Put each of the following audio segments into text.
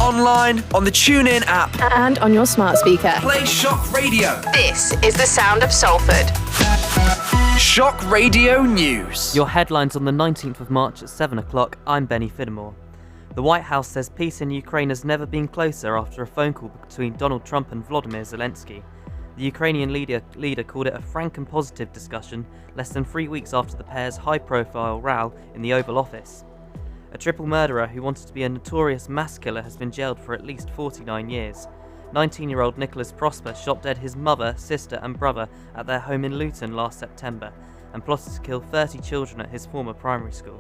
online, on the TuneIn app, and on your smart speaker. Play Shock Radio. This is the sound of Salford. Shock Radio News. Your headlines on the 19th of March at 7 o'clock. I'm Benny Fiddimore. The White House says peace in Ukraine has never been closer after a phone call between Donald Trump and Volodymyr Zelensky. The Ukrainian leader called it a frank and positive discussion less than 3 weeks after the pair's high-profile row in the Oval Office. A triple murderer who wanted to be a notorious mass killer has been jailed for at least 49 years. 19-year-old Nicholas Prosper shot dead his mother, sister and brother at their home in Luton last September and plotted to kill 30 children at his former primary school.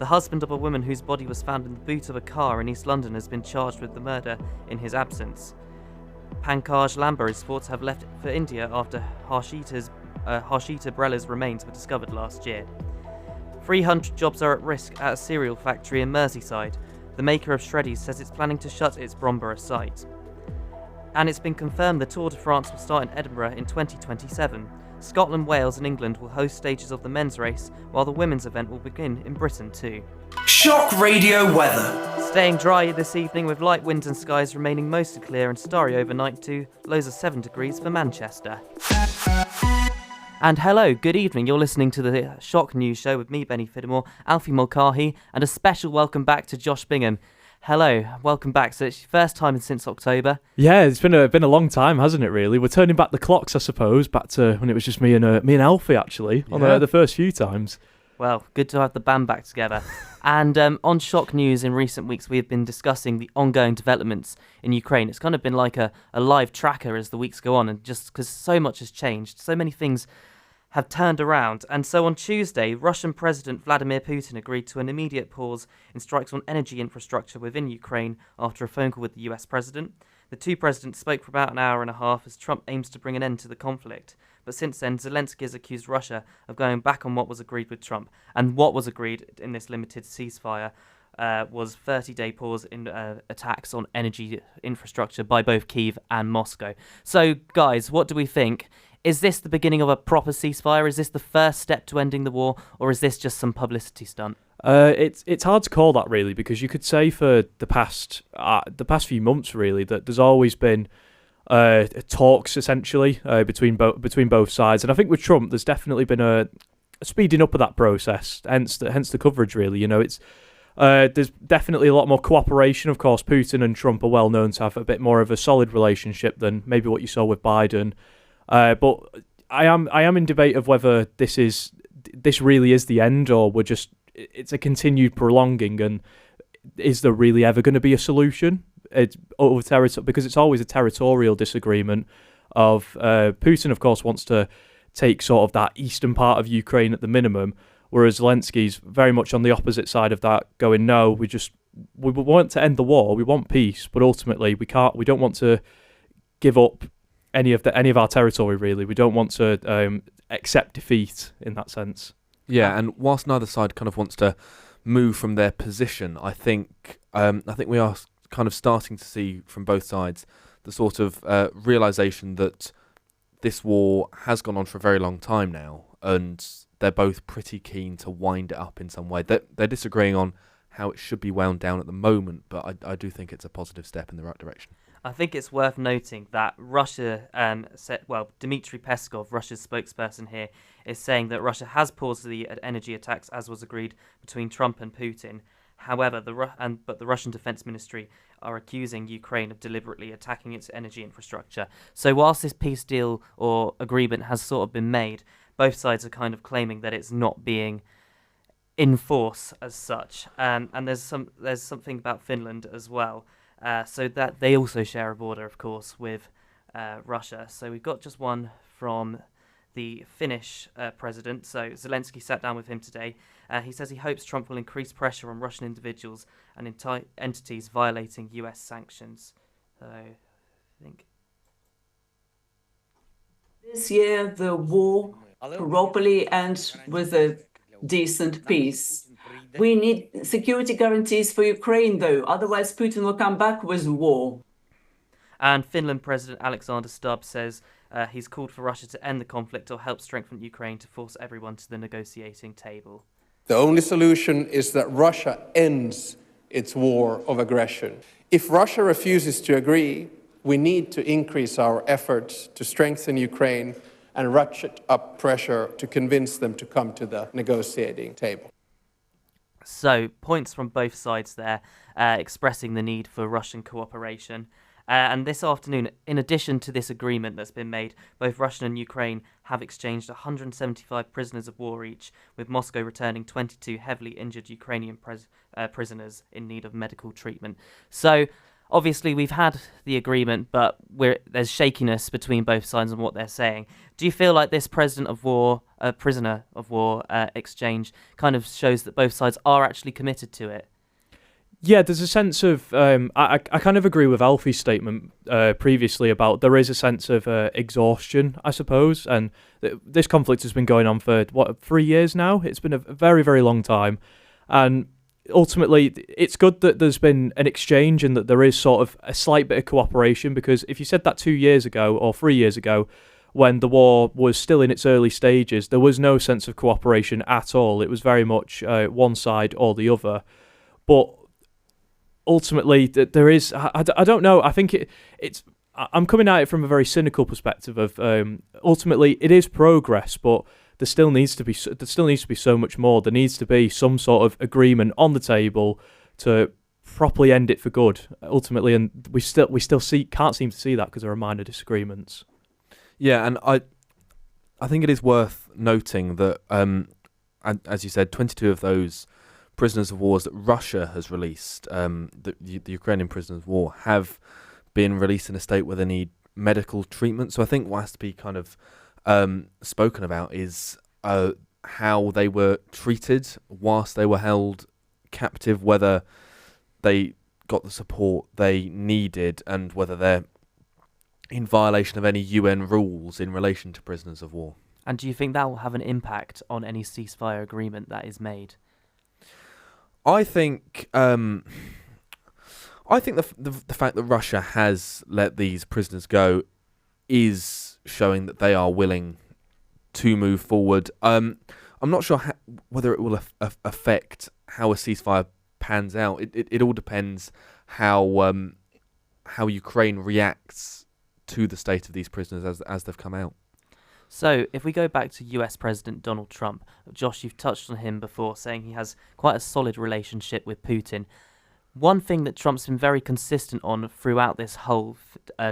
The husband of a woman whose body was found in the boot of a car in East London has been charged with the murder in his absence. Pankaj Lamba is thought to have left for India after Harshita Brella's remains were discovered last year. 300 jobs are at risk at a cereal factory in Merseyside. The maker of Shreddies says it's planning to shut its Bromborough site. And it's been confirmed the Tour de France will start in Edinburgh in 2027. Scotland, Wales and England will host stages of the men's race, while the women's event will begin in Britain too. Shock Radio weather. Staying dry this evening with light winds and skies remaining mostly clear and starry overnight too, lows of 7 degrees for Manchester. And hello, good evening, you're listening to the Shock News Show with me, Benny Fiddimore, Alfie Mulcahy, and a special welcome back to Josh Bingham. Hello, welcome back. So it's your first time since October. Yeah, it's been a long time, hasn't it? Really, we're turning back the clocks, I suppose, back to when it was just me and Alfie actually on the first few times. Well, good to have the band back together. And on Shock News in recent weeks, we have been discussing the ongoing developments in Ukraine. It's kind of been like a live tracker as the weeks go on, and just because so much has changed, so many things have turned around. And so on Tuesday, Russian President Vladimir Putin agreed to an immediate pause in strikes on energy infrastructure within Ukraine after a phone call with the US president. The two presidents spoke for about an hour and a half as Trump aims to bring an end to the conflict. But since then, Zelensky has accused Russia of going back on what was agreed with Trump. And what was agreed in this limited ceasefire was 30-day pause in attacks on energy infrastructure by both Kyiv and Moscow. So, guys, what do we think? Is this the beginning of a proper ceasefire? Is this the first step to ending the war? Or is this just some publicity stunt? It's hard to call that, really, because you could say for the past few months, really, that there's always been talks, essentially, between both sides. And I think with Trump, there's definitely been a speeding up of that process, hence the coverage, really. You know, it's there's definitely a lot more cooperation. Of course, Putin and Trump are well known to have a bit more of a solid relationship than maybe what you saw with Biden. But I am in debate of whether this really is the end, or it's a continued prolonging, and is there really ever going to be a solution? Over territory, because it's always a territorial disagreement. Putin, of course, wants to take sort of that eastern part of Ukraine at the minimum, whereas Zelensky's very much on the opposite side of that, going, no, we want to end the war, we want peace, but ultimately we don't want to give up any of our territory, really. We don't want to accept defeat in that sense. Yeah, and whilst neither side kind of wants to move from their position, I think we are kind of starting to see from both sides the sort of realisation that this war has gone on for a very long time now, and they're both pretty keen to wind it up in some way. They're disagreeing on how it should be wound down at the moment, but I do think it's a positive step in the right direction. I think it's worth noting that Russia Dmitry Peskov, Russia's spokesperson here, is saying that Russia has paused the energy attacks as was agreed between Trump and Putin. However, the Russian Defense Ministry are accusing Ukraine of deliberately attacking its energy infrastructure. So whilst this peace deal or agreement has sort of been made, both sides are kind of claiming that it's not being in force as such. And there's something about Finland as well. So that they also share a border, of course, with Russia. So we've got just one from the Finnish president. So Zelensky sat down with him today. He says he hopes Trump will increase pressure on Russian individuals and entities violating US sanctions. So I think this year the war properly ends with a decent peace. We need security guarantees for Ukraine, though. Otherwise, Putin will come back with war. And Finland President Alexander Stubb says he's called for Russia to end the conflict or help strengthen Ukraine to force everyone to the negotiating table. The only solution is that Russia ends its war of aggression. If Russia refuses to agree, we need to increase our efforts to strengthen Ukraine and ratchet up pressure to convince them to come to the negotiating table. So, points from both sides there, expressing the need for Russian cooperation. And this afternoon, in addition to this agreement that's been made, both Russia and Ukraine have exchanged 175 prisoners of war each, with Moscow returning 22 heavily injured Ukrainian prisoners in need of medical treatment. So, obviously, we've had the agreement, but there's shakiness between both sides on what they're saying. Do you feel like this prisoner of war exchange kind of shows that both sides are actually committed to it? Yeah, there's a sense of I kind of agree with Alfie's statement previously about there is a sense of exhaustion, I suppose, and this conflict has been going on for 3 years now. It's been a very, very long time, and ultimately it's good that there's been an exchange and that there is sort of a slight bit of cooperation, because if you said that 2 years ago or 3 years ago, when the war was still in its early stages, there was no sense of cooperation at all. It was very much one side or the other, but ultimately, there is. I don't know. I think it's. I'm coming at it from a very cynical perspective of. Ultimately, it is progress, but there still needs to be so much more. There needs to be some sort of agreement on the table to properly end it for good. Ultimately, and we still can't seem to see that because there are minor disagreements. Yeah, and I think it is worth noting that, as you said, 22 of those prisoners of war that Russia has released, the Ukrainian prisoners of war, have been released in a state where they need medical treatment. So I think what has to be kind of spoken about is how they were treated whilst they were held captive, whether they got the support they needed, and whether they're in violation of any UN rules in relation to prisoners of war. And do you think that will have an impact on any ceasefire agreement that is made? I think the fact that Russia has let these prisoners go is showing that they are willing to move forward. I'm not sure whether it will affect how a ceasefire pans out. It all depends how Ukraine reacts to the state of these prisoners as they've come out. So, if we go back to US President Donald Trump, Josh, you've touched on him before, saying he has quite a solid relationship with Putin. One thing that Trump's been very consistent on throughout this whole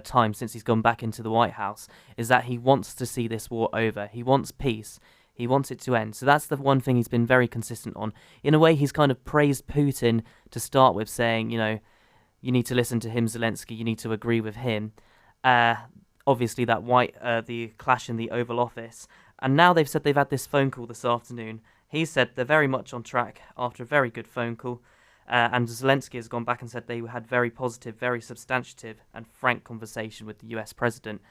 time since he's gone back into the White House is that he wants to see this war over. He wants peace. He wants it to end. So that's the one thing he's been very consistent on. In a way, he's kind of praised Putin to start with, saying, you need to listen to him, Zelensky, you need to agree with him. Obviously, the clash in the Oval Office. And now they've said they've had this phone call this afternoon. He said they're very much on track after a very good phone call. And Zelensky has gone back and said they had very positive, very substantive and frank conversation with the US president.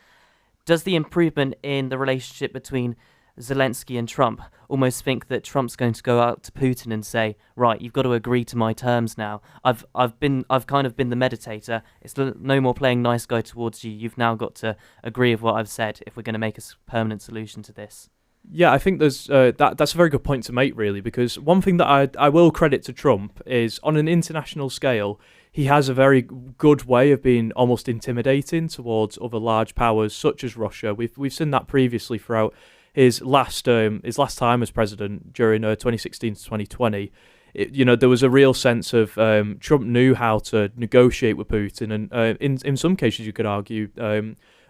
Does the improvement in the relationship between Zelensky and Trump almost think that Trump's going to go out to Putin and say, right, you've got to agree to my terms now. I've kind of been the meditator. It's no more playing nice guy towards you. You've now got to agree with what I've said if we're going to make a permanent solution to this. Yeah, I think there's that's a very good point to make, really, because one thing that I will credit to Trump is on an international scale, he has a very good way of being almost intimidating towards other large powers such as Russia. We've seen that previously throughout his last time as president during 2016 to 2020. There was a real sense of Trump knew how to negotiate with Putin, and in some cases you could argue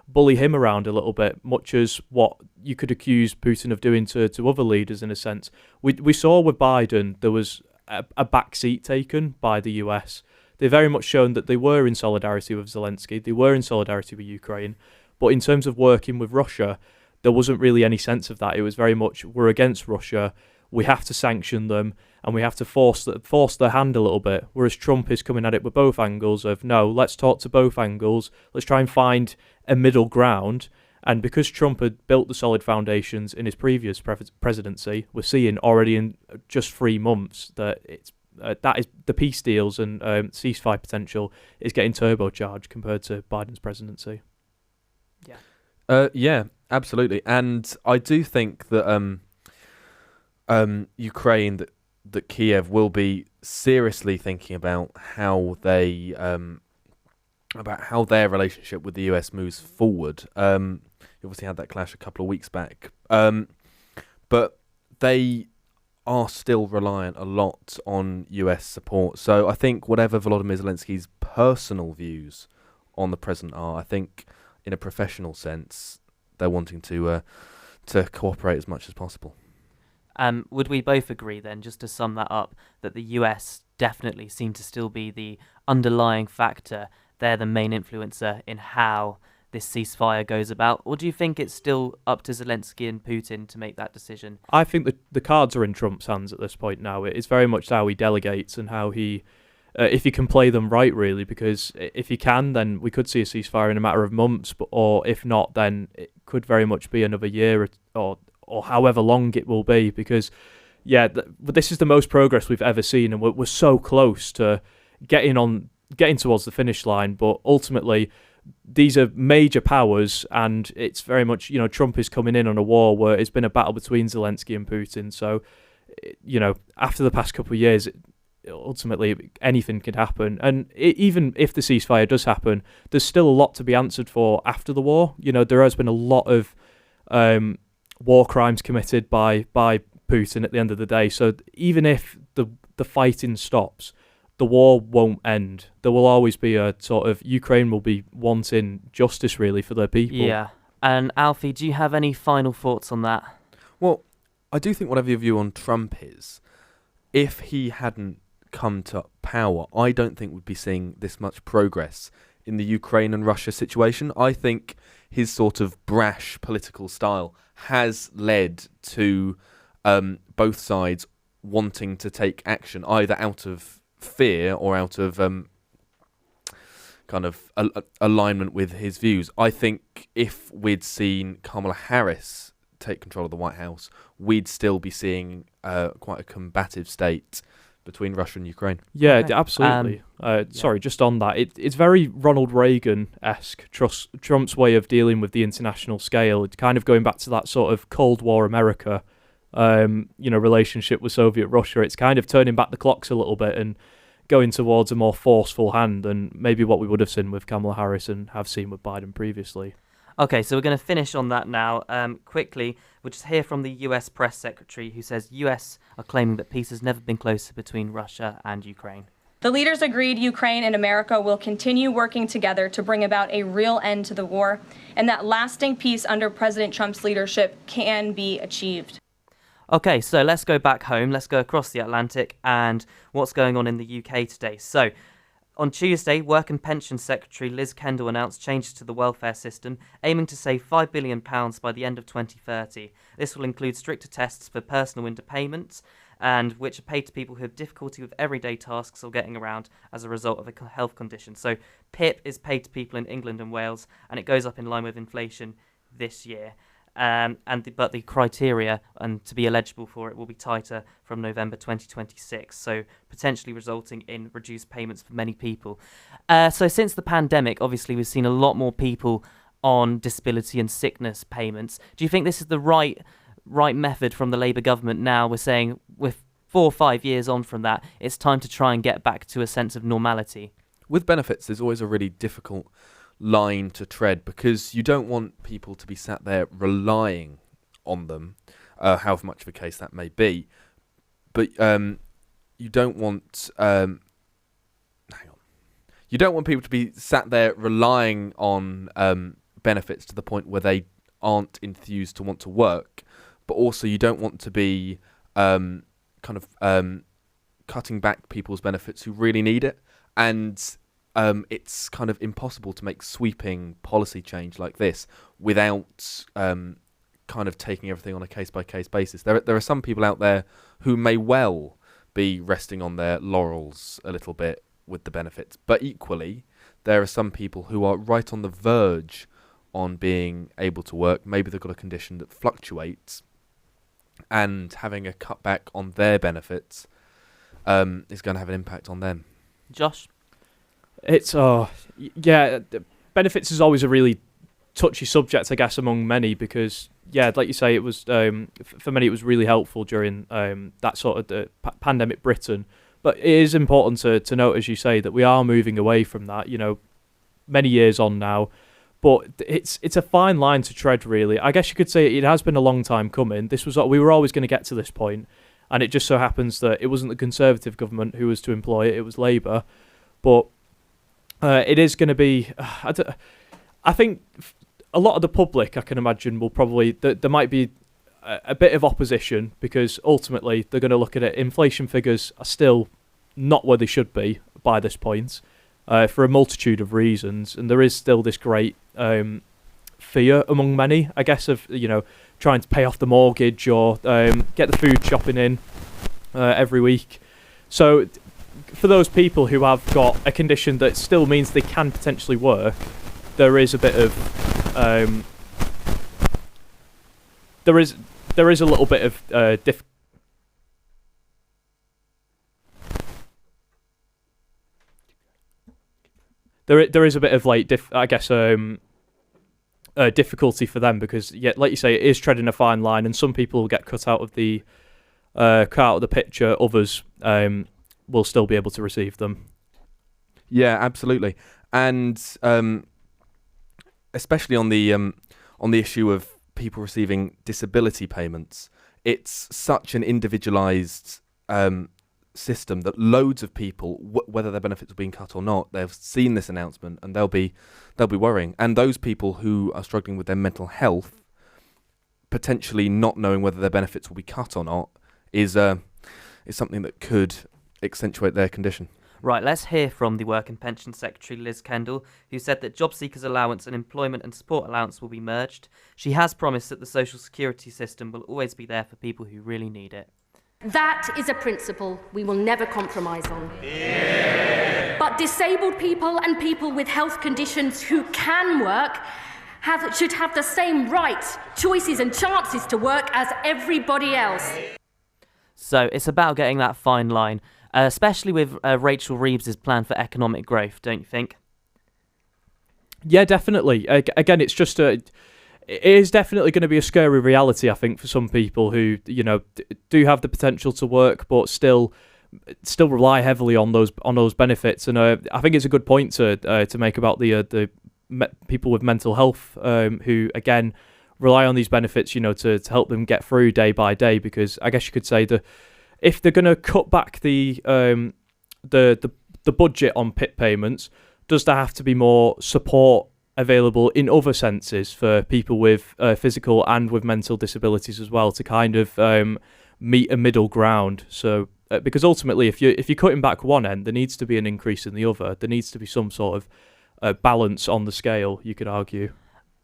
bully him around a little bit, much as what you could accuse Putin of doing to other leaders in a sense. We saw with Biden there was a back seat taken by the US. They very much shown that they were in solidarity with Zelensky, they were in solidarity with Ukraine, but in terms of working with Russia, there wasn't really any sense of that. It was very much, we're against Russia, we have to sanction them, and we have to force their hand a little bit. Whereas Trump is coming at it with both angles of, no, let's talk to both angles, let's try and find a middle ground. And because Trump had built the solid foundations in his previous presidency, we're seeing already in just 3 months that that is the peace deals and ceasefire potential is getting turbocharged compared to Biden's presidency. Yeah, absolutely. And I do think that Ukraine, that Kiev will be seriously thinking about how they about how their relationship with the US moves forward. You obviously had that clash a couple of weeks back, but they are still reliant a lot on US support. So I think whatever Volodymyr Zelensky's personal views on the president are, I think in a professional sense they're wanting to cooperate as much as possible. Would we both agree then, just to sum that up, that the US definitely seem to still be the underlying factor? They're the main influencer in how this ceasefire goes about, or do you think it's still up to Zelensky and Putin to make that decision? I think the cards are in Trump's hands at this point now. It's very much how he delegates and how he, if he can play them right, really, because if he can, then we could see a ceasefire in a matter of months, or if not, then it could very much be another year or however long it will be, because, this is the most progress we've ever seen, and we're so close to getting towards the finish line, but ultimately these are major powers, and it's very much, Trump is coming in on a war where it's been a battle between Zelensky and Putin. So, after the past couple of years, ultimately anything could happen. And even if the ceasefire does happen, there's still a lot to be answered for after the war. There has been a lot of war crimes committed by Putin at the end of the day. So even if the fighting stops, the war won't end. There will always be a sort of, Ukraine will be wanting justice, really, for their people. Yeah. And Alfie, do you have any final thoughts on that? Well, I do think whatever your view on Trump is, if he hadn't come to power, I don't think we'd be seeing this much progress in the Ukraine and Russia situation. I think his sort of brash political style has led to both sides wanting to take action, either out of fear or out of kind of alignment with his views. I think if we'd seen Kamala Harris take control of the White House, we'd still be seeing quite a combative state between Russia and Ukraine. Yeah, okay. Absolutely. Sorry, just on that, it's very Ronald Reagan-esque, Trump's way of dealing with the international scale. It's kind of going back to that sort of Cold War America relationship with Soviet Russia. It's kind of turning back the clocks a little bit and going towards a more forceful hand than maybe what we would have seen with Kamala Harris and have seen with Biden previously. Okay, so we're going to finish on that now. Quickly, we'll just hear from the US press secretary, who says US are claiming that peace has never been closer between Russia and Ukraine. The leaders agreed Ukraine and America will continue working together to bring about a real end to the war, and that lasting peace under President Trump's leadership can be achieved. Okay, so let's go back home. Let's go across the Atlantic and what's going on in the UK today. So, on Tuesday, Work and Pensions Secretary Liz Kendall announced changes to the welfare system, aiming to save £5 billion by the end of 2030. This will include stricter tests for personal underpayments, and which are paid to people who have difficulty with everyday tasks or getting around as a result of a health condition. So, PIP is paid to people in England and Wales, and it goes up in line with inflation this year. But the criteria and to be eligible for it will be tighter from November 2026, so potentially resulting in reduced payments for many people. So since the pandemic, obviously we've seen a lot more people on disability and sickness payments. Do you think this is the right method from the Labour government now? We're saying with 4 or 5 years on from that, it's time to try and get back to a sense of normality. With benefits, there's always a really difficult line to tread, because you don't want people to be sat there relying on them, however much of a case that may be, but you don't want people to be sat there relying on benefits to the point where they aren't enthused to want to work, but also you don't want to be cutting back people's benefits who really need it. And it's kind of impossible to make sweeping policy change like this without kind of taking everything on a case-by-case basis. There are some people out there who may well be resting on their laurels a little bit with the benefits, but equally, there are some people who are right on the verge on being able to work. Maybe they've got a condition that fluctuates, and having a cutback on their benefits is going to have an impact on them. Josh? It's benefits is always a really touchy subject, I guess, among many, because like you say, it was for many it was really helpful during that sort of the pandemic Britain, But it is important to note, as you say, that we are moving away from that, many years on now. But it's a fine line to tread, really. I guess you could say it has been a long time coming. We were always going to get to this point, and it just so happens that it wasn't the Conservative government who was to employ it, it was Labour. But it is going to be... I think a lot of the public, I can imagine, will probably... There might be a bit of opposition, because ultimately they're going to look at it. Inflation figures are still not where they should be by this point, for a multitude of reasons, and there is still this great fear among many, I guess, of trying to pay off the mortgage or get the food shopping in every week. So for those people who have got a condition that still means they can potentially work, there is a bit of there is a little bit of there is a bit of difficulty for them, because like you say, it is treading a fine line, and some people will get cut out of the picture. Others will still be able to receive them. Yeah, absolutely, and especially on the issue of people receiving disability payments, it's such an individualised system that loads of people, whether their benefits are being cut or not, they've seen this announcement and they'll be worrying. And those people who are struggling with their mental health, potentially not knowing whether their benefits will be cut or not, is something that could accentuate their condition. Right, let's hear from the Work and Pension Secretary, Liz Kendall, who said that job seekers allowance and employment and support allowance will be merged. She has promised that the social security system will always be there for people who really need it. That is a principle we will never compromise on. Yeah. But disabled people and people with health conditions who can work should have the same rights, choices and chances to work as everybody else. So it's about getting that fine line, especially with Rachel Reeves's plan for economic growth, don't you think? Yeah, definitely. Again, it's just it is definitely going to be a scary reality, I think, for some people who do have the potential to work, but still rely heavily on those benefits. And I think it's a good point to make about the people with mental health who again rely on these benefits, to help them get through day by day. Because I guess you could say that if they're going to cut back the budget on PIP payments, does there have to be more support available in other senses for people with physical and with mental disabilities as well, to kind of meet a middle ground? So because ultimately, if you're cutting back one end, there needs to be an increase in the other. There needs to be some sort of balance on the scale, you could argue.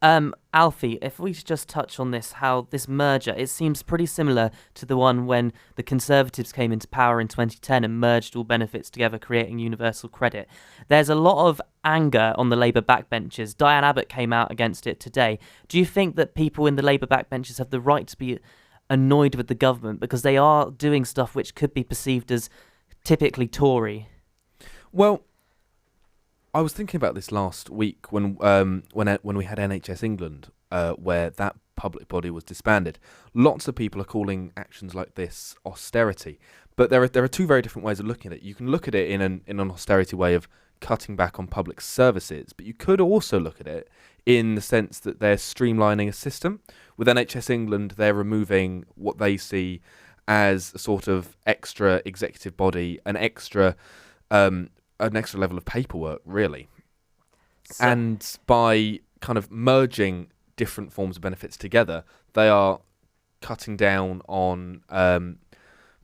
Alfie, if we just touch on this, how this merger, it seems pretty similar to the one when the Conservatives came into power in 2010 and merged all benefits together, creating universal credit. There's a lot of anger on the Labour backbenchers. Diane Abbott came out against it today. Do you think that people in the Labour backbenchers have the right to be annoyed with the government because they are doing stuff which could be perceived as typically Tory? Well, I was thinking about this last week when we had NHS England, where that public body was disbanded. Lots of people are calling actions like this austerity, but there are two very different ways of looking at it. You can look at it in an austerity way of cutting back on public services, but you could also look at it in the sense that they're streamlining a system. With NHS England, they're removing what they see as a sort of extra executive body, an extra level of paperwork, really. And by kind of merging different forms of benefits together, they are cutting down on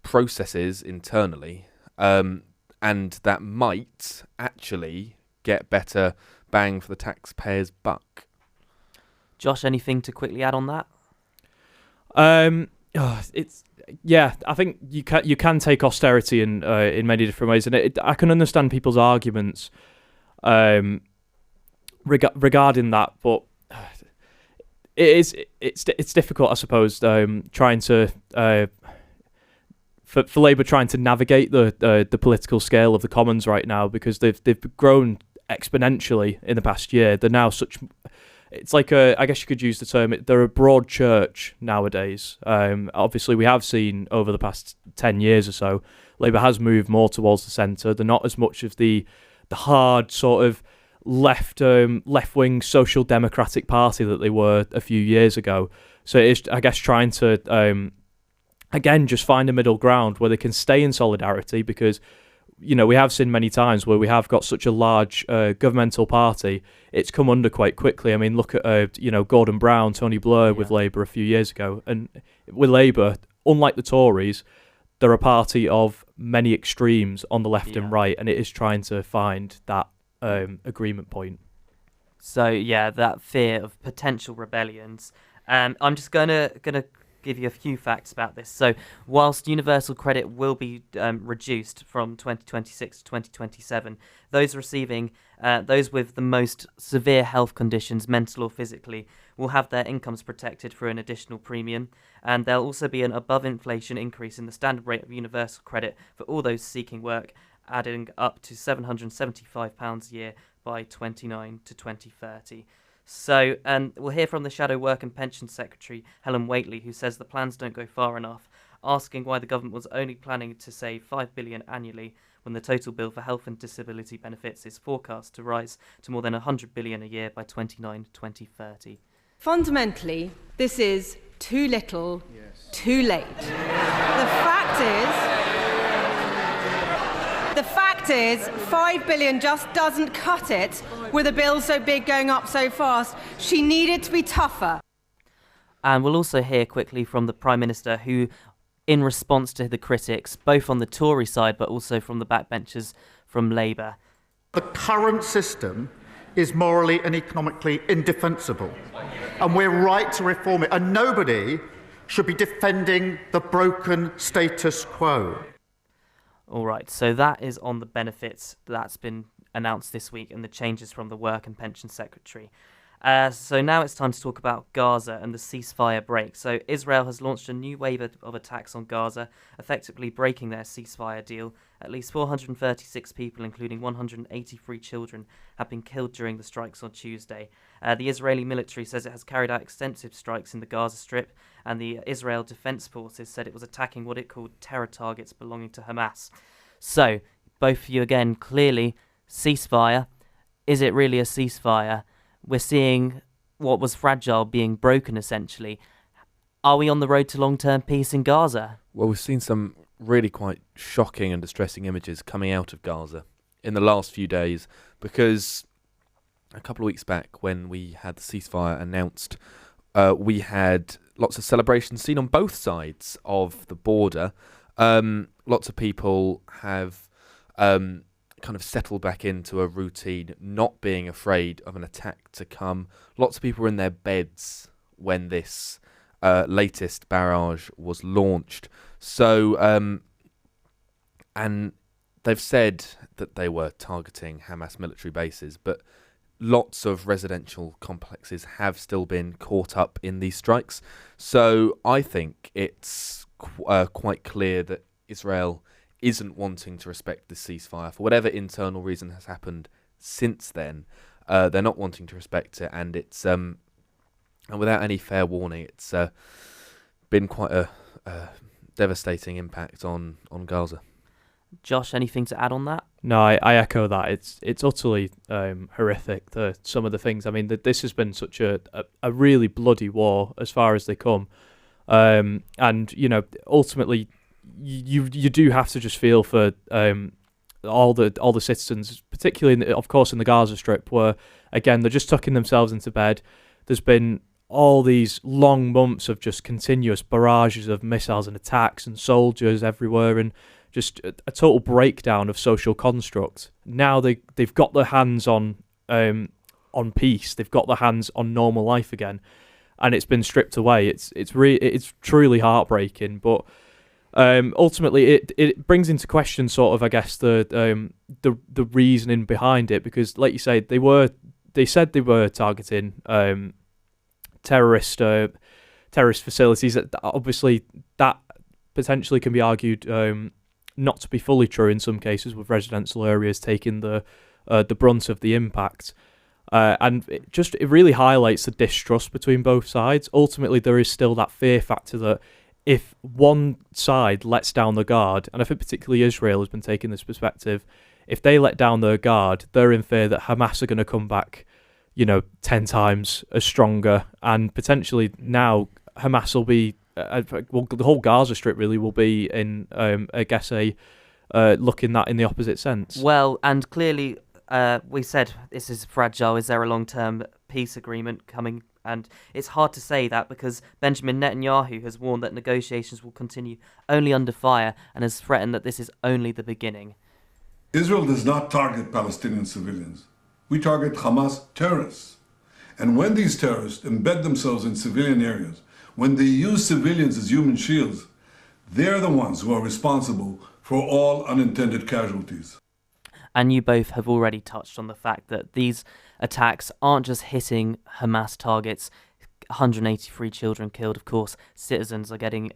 processes internally, and that might actually get better bang for the taxpayer's buck. Josh, anything to quickly add on that? I think you can take austerity in many different ways, and I can understand people's arguments regarding that, but it's difficult, I suppose, trying to for Labour trying to navigate the political scale of the Commons right now, because they've grown exponentially in the past year. They're now such. It's like I guess you could use the term, they're a broad church nowadays. Obviously, we have seen over the past 10 years or so Labour has moved more towards the centre. They're not as much of the hard sort of left-wing social democratic party that they were a few years ago. So it is, I guess, trying to again just find a middle ground where they can stay in solidarity, because we have seen many times where we have got such a large governmental party, it's come under quite quickly. I mean, look at Gordon Brown, Tony Blair with Labour a few years ago, and with Labour, unlike the Tories, they're a party of many extremes on the left and right, and it is trying to find that agreement point. So that fear of potential rebellions. I'm just gonna give you a few facts about this. So, whilst universal credit will be reduced from 2026 to 2027, those with the most severe health conditions, mental or physically, will have their incomes protected through an additional premium, and there'll also be an above-inflation increase in the standard rate of universal credit for all those seeking work, adding up to £775 a year by 2029 to 2030. So, we'll hear from the Shadow Work and Pension Secretary, Helen Whately, who says the plans don't go far enough, asking why the government was only planning to save £5 billion annually when the total bill for health and disability benefits is forecast to rise to more than £100 billion a year by 2030. Fundamentally, this is too little, too late. The fact is, 5 billion just doesn't cut it with a bill so big going up so fast. She needed to be tougher. And we'll also hear quickly from the Prime Minister, who, in response to the critics, both on the Tory side but also from the backbenchers from Labour. The current system is morally and economically indefensible, and we're right to reform it, and nobody should be defending the broken status quo. All right, so that is on the benefits that's been announced this week and the changes from the Work and Pension Secretary. So now it's time to talk about Gaza and the ceasefire break. So Israel has launched a new wave of attacks on Gaza, effectively breaking their ceasefire deal. At least 436 people, including 183 children, have been killed during the strikes on Tuesday. The Israeli military says it has carried out extensive strikes in the Gaza Strip, and the Israel Defense Forces said it was attacking what it called terror targets belonging to Hamas. So, both of you again, clearly, ceasefire. Is it really a ceasefire? We're seeing what was fragile being broken, essentially. Are we on the road to long-term peace in Gaza? Well, we've seen some really quite shocking and distressing images coming out of Gaza in the last few days, because a couple of weeks back when we had the ceasefire announced, we had lots of celebrations seen on both sides of the border. Lots of people have kind of settled back into a routine, not being afraid of an attack to come. Lots of people were in their beds when this latest barrage was launched. So, and they've said that they were targeting Hamas military bases, but lots of residential complexes have still been caught up in these strikes. So I think it's quite clear that Israel isn't wanting to respect the ceasefire for whatever internal reason has happened since then. They're not wanting to respect it, and it's and without any fair warning, it's been quite a devastating impact on Gaza. Josh, anything to add on that? No, I echo that. It's utterly horrific, some of the things. I mean, this has been such a really bloody war as far as they come, and ultimately, you do have to just feel for all the citizens, particularly of course in the Gaza Strip, where again they're just tucking themselves into bed. There's been all these long months of just continuous barrages of missiles and attacks and soldiers everywhere, and just a total breakdown of social construct. Now they've got their hands on peace. They've got their hands on normal life again, and it's been stripped away. It's truly heartbreaking, but ultimately it brings into question sort of, I guess, the reasoning behind it, because like you say, they said they were targeting terrorist facilities. Obviously that potentially can be argued not to be fully true in some cases, with residential areas taking the brunt of the impact. And it really highlights the distrust between both sides. Ultimately, there is still that fear factor that if one side lets down the guard, and I think particularly Israel has been taking this perspective, if they let down their guard, they're in fear that Hamas are going to come back, 10 times as stronger, and potentially now Hamas will be, the whole Gaza Strip really will be in, looking that in the opposite sense. Well, and clearly, we said this is fragile. Is there a long-term peace agreement coming? And it's hard to say that because Benjamin Netanyahu has warned that negotiations will continue only under fire and has threatened that this is only the beginning. Israel does not target Palestinian civilians. We target Hamas terrorists. And when these terrorists embed themselves in civilian areas, when they use civilians as human shields, they're the ones who are responsible for all unintended casualties. And you both have already touched on the fact that these attacks aren't just hitting Hamas targets. 183 children killed, of course. Citizens are getting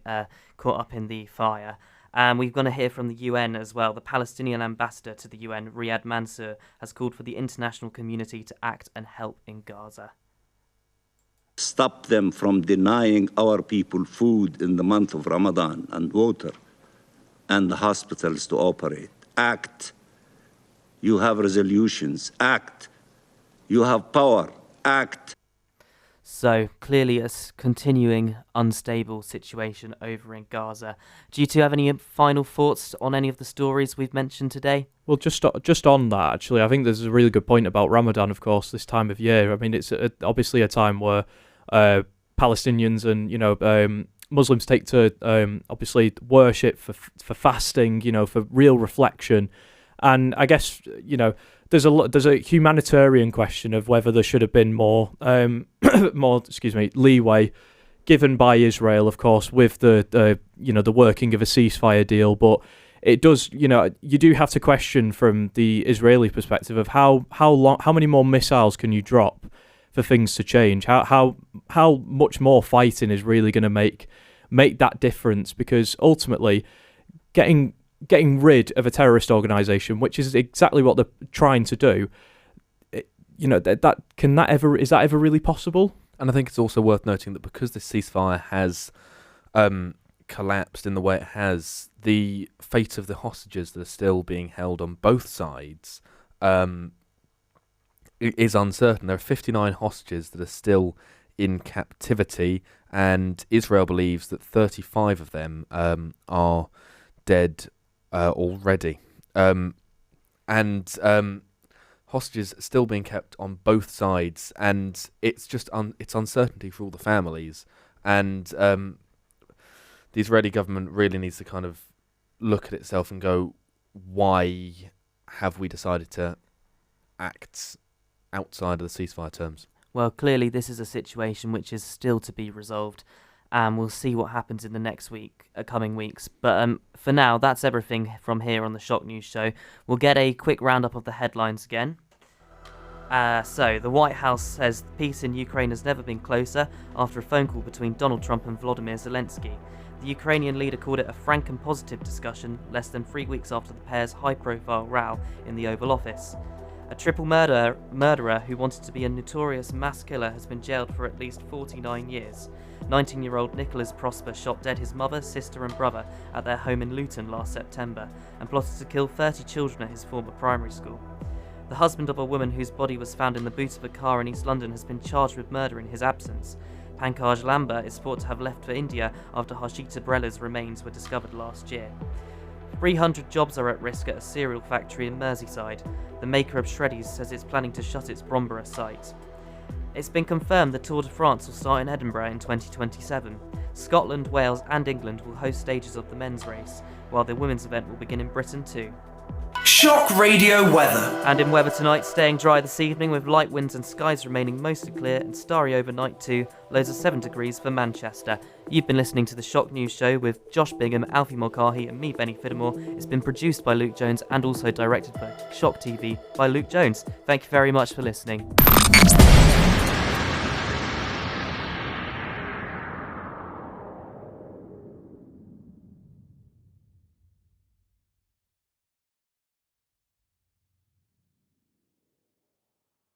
caught up in the fire. And we're going to hear from the UN as well. The Palestinian ambassador to the UN, Riyad Mansour, has called for the international community to act and help in Gaza. Stop them from denying our people food in the month of Ramadan and water and the hospitals to operate. Act. You have resolutions. Act. You have power. Act. So, clearly a continuing unstable situation over in Gaza. Do you two have any final thoughts on any of the stories we've mentioned today? Well, just on that, actually, I think there's a really good point about Ramadan, of course, this time of year. I mean, it's obviously a time where Palestinians and, Muslims take to, obviously, worship for fasting, for real reflection. And I guess, there's a humanitarian question of whether there should have been more leeway given by Israel, of course, with the working of a ceasefire deal. But it does, you do have to question from the Israeli perspective of how many more missiles can you drop for things to change? How much more fighting is really going to make that difference? Because ultimately, getting rid of a terrorist organisation, which is exactly what they're trying to do, is that ever really possible? And I think it's also worth noting that because this ceasefire has collapsed in the way it has, the fate of the hostages that are still being held on both sides is uncertain. There are 59 hostages that are still in captivity, and Israel believes that 35 of them are dead already. Hostages still being kept on both sides, and it's just it's uncertainty for all the families. And the Israeli government really needs to kind of look at itself and go, why have we decided to act outside of the ceasefire terms? Well, clearly this is a situation which is still to be resolved, and we'll see what happens in the coming weeks. But for now, that's everything from here on the Shock News Show. We'll get a quick roundup of the headlines again. So, the White House says peace in Ukraine has never been closer after a phone call between Donald Trump and Volodymyr Zelensky. The Ukrainian leader called it a frank and positive discussion less than 3 weeks after the pair's high-profile row in the Oval Office. A triple murderer who wanted to be a notorious mass killer has been jailed for at least 49 years. 19-year-old Nicholas Prosper shot dead his mother, sister and brother at their home in Luton last September and plotted to kill 30 children at his former primary school. The husband of a woman whose body was found in the boot of a car in East London has been charged with murder in his absence. Pankaj Lamba is thought to have left for India after Harshita Brella's remains were discovered last year. 300 jobs are at risk at a cereal factory in Merseyside. The maker of Shreddies says it's planning to shut its Bromborough site. It's been confirmed the Tour de France will start in Edinburgh in 2027. Scotland, Wales and England will host stages of the men's race, while the women's event will begin in Britain too. Shock Radio weather. And in weather tonight, staying dry this evening with light winds and skies remaining mostly clear and starry overnight too, lows of 7 degrees for Manchester. You've been listening to the Shock News Show with Josh Bingham, Alfie Mulcahy and me, Benny Fiddimore. It's been produced by Luke Jones and also directed by Shock TV by Luke Jones. Thank you very much for listening.